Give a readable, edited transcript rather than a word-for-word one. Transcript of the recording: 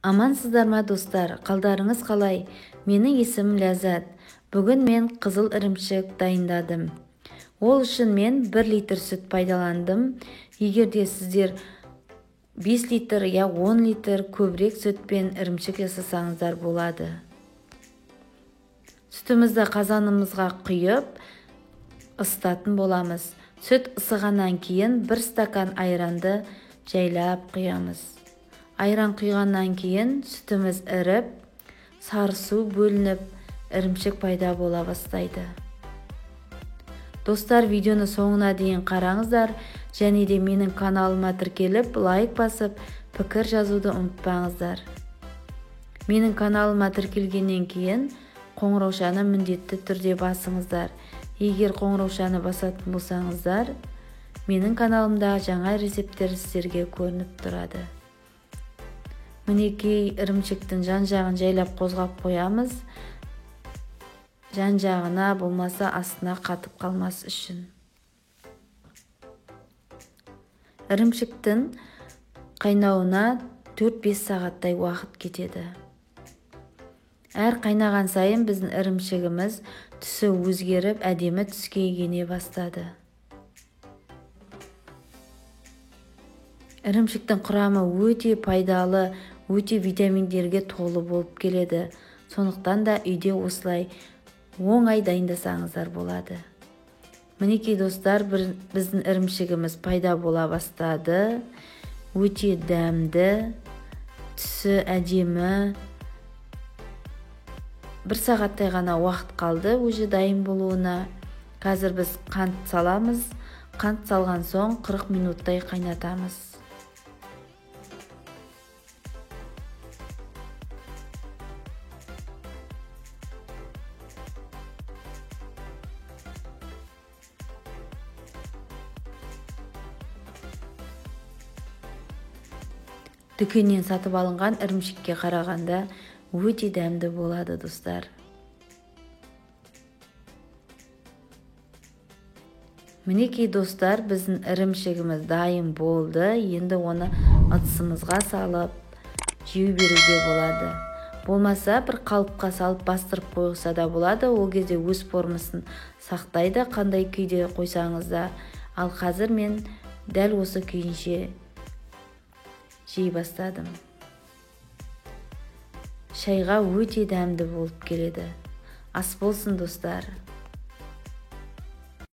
Амансыздар ма достар, қалдарыңыз қалай? Менің есімім Ләззат. Бүгін мен қызыл ірімшік дайындадым. Ол үшін мен 1 литр сүт пайдаландым. Егерде сіздер 5 литр я 10 литр көбірек сүтпен ірімшік жасасаңыздар болады. Сүтімізді қазанымызға құйып, ысытатын боламыз. Сүт ысығаннан кейін 1 стакан айранды жайлап құямыз. Айран құйғаннан кейін сүтіміз іріп, сары су бөлініп, ірімшік пайда бола бастайды. Достар, видеоны соңына дейін қараңыздар, және де менің каналыма тіркеліп, лайк басып, пікір жазуды ұмытпаңыздар. Менің каналыма тіркелгеннен кейін қоңыраушаны міндетті түрде басыңыздар. Егер қоңыраушаны басатын болсаңыздар, менің каналымда жаңа рецепттер сіздерге көрініп тұрады. Мінекей ірімшіктің жан-жағын жайлап қозғап қоямыз. Жан-жағына болмаса астына қатып қалмас үшін. Ірімшіктің қайнауына 4-5 сағаттай уақыт кетеді. Әр қайнаған сайын біздің ірімшігіміз түсі өзгеріп, әдемі түске ене бастады. Ірімшіктің құрамы өте пайдалы, өте витаминдерге толы болып келеді. Сондықтан да үйде осылай оңай дайындасаңыздар болады. Мінекей достар, біздің ірімшігіміз пайда бола бастады. Өте дәмді, түсі әдемі. 1 сағаттай ғана уақыт қалды өзі дайын болуына. Қазір біз қант саламыз. Қант салған соң 40 минуттай қайнатамыз. Дүкеннен сатып алынған ірімшікке қарағанда өте дәмді болады достар. Мінекей достар, біздің ірімшігіміз дайын болды. Енді оны ыдысымызға салып жеу беруге болады. Болмаса бір қалыпқа салып бастырып қойса да болады. Ол кезде өз формасын сақтайды, қандай күйде қойсаңыз да. Ал қазір мен дәл осы күйінше жей бастадым. Шайға өте дәмді болып келеді. Ас болсын достар.